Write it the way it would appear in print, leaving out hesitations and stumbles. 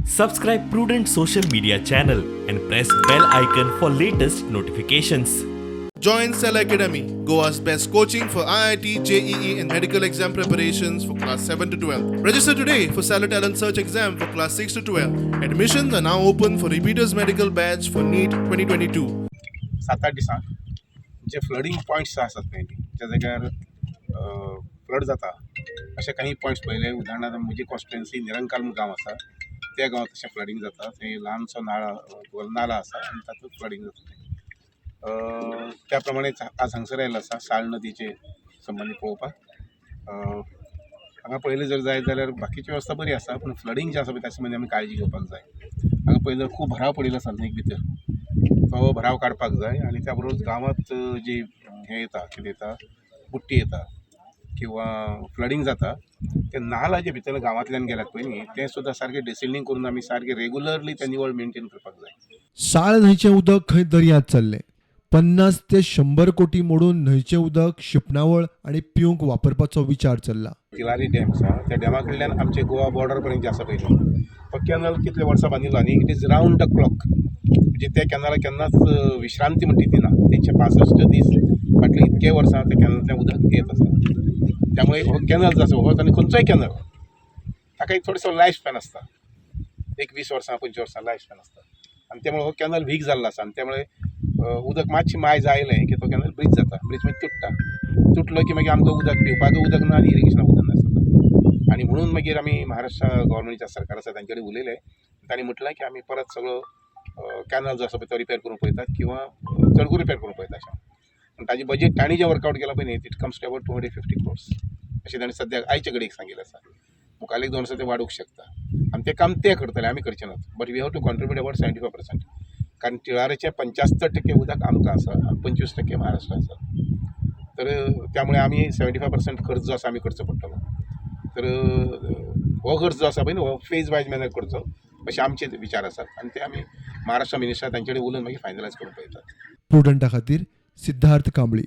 Subscribe Prudent social media channel and press bell icon for latest notifications. Join Cell Academy, Goa's best coaching for IIT, JEE and medical exam preparations for class 7 to 12. Register today for Salad Talent Search exam for class 6 to 12. Admissions are now open for repeaters medical batch for NEET 2022. 7-8 दिसां जे flooding points आसात पळय त्या जाग्यार flood जाता अशे काही points पळयले. उदाहरणार्थ म्हजी कॉन्स्टिट्युएन्सी निरंकाल म्हूण गांव आसा, त्या गांवांत तशें फ्लडिंग जाता. थंय ल्हानसो नाला आसा आनी तातूंत फ्लडिंग जाता. त्या प्रमाणे आज हांगसर आयिल्लो आसा साळ नदीचे संबंदी पळोवपाक. हांगा पयलें जर जायत जाल्यार बाकीची वेवस्था बरी आसा, पूण फ्लडिंग जें आसा पळय त्या संबंदी आमी काळजी घेवपाक जाय. हांगा पयलीं खूब भराव पडिल्लो आसा न्हंयक भितर, तो भराव काडपाक जाय. आनी त्या बरोबर गांवांत जी हें येता कितें येता बुट्टी येता किंवा फ्लडिंग जाता, ते नाला जे भितर गांवांतल्यान गेल्यात पळय न्ही ते सुद्दां सारकें डिसिल्डिंग करून आमी सारकें रेगुलरली ते निवळ मेंटेन करपाक जाय. साळ न्हंयचें उदक खंय दर्यांत चल्लें. 50 ते 100 कोटी मोडून न्हंयचें उदक शिंपणावळ आनी पिवंक वापरपाचो विचार चल्ला. तिलारी डॅम आसा त्या डॅमा कडल्यान आमचे गोवा बॉर्डर पर्यंत जे आसा पळय तो कॅनल कितले वर्सां बांदिल्लो आनी it is round the clock. म्हणजे त्या कॅनलाक केन्नाच विश्रांती म्हणटी ती ना. 365 दीस फाटले इतके वर्सां त्या कॅनलांतल्यान उदक येत आसा. त्यामुळे हो कॅनल जो आसा हो आनी खंयचोय कॅनल ताका एक थोडोसो लायफ स्पॅन आसता, एक 20 वर्सां 25 वर्सां लायफ स्पॅन आसता. आनी त्यामुळे हो कॅनल वीक जाल्लो आसा आनी त्यामुळे उदक मातशी मायज आयलें की तो कॅनल ब्रीज जाता. ब्रीज मागीर तुटलो की मागीर आमकां उदक पिवपाक उदक ना आनी इरिगेशनाक उदक नासता. आनी म्हणून मागीर आमी महाराष्ट्र गव्हर्मेंटच्या सरकार आसा तांचे कडेन उलयले. तांणी म्हटलें की आमी परत सगळो कॅनल जो आसा पळय तो रिपेर करूंक पळयतात किंवा चडकू रिपेर करूंक पळयता अशें. आनी ताजें बजेट तांणी जें वर्कआवट केलां पळय न्ही it comes to about 250 crores अशें तांणी सद्याक आयचे घडयेक सांगिल्लें आसा. मुखाल्ले 2 वर्सां ते वाडूंक शकता आनी तें काम ते करतले, आमी करचें नात. But we have to contribute about 75%. कारण तिळारेचे 75% उदक आमकां आसा आनी 25% महाराष्ट्र आसा. तर त्यामुळे आमी 75% खर्च जो आसा आमी करचो पडटलो. तर हो खर्च जो आसा पळय न्ही हो फेज वायज मॅनर करचो अशे आमचे विचार आसात आनी ते आमी महाराष्ट्र मिनिस्टर तांचे कडेन उलोवन मागीर फायनलायज करूंक पळयतात. प्रुडंटा खातीर सिद्धार्थ कांबळी.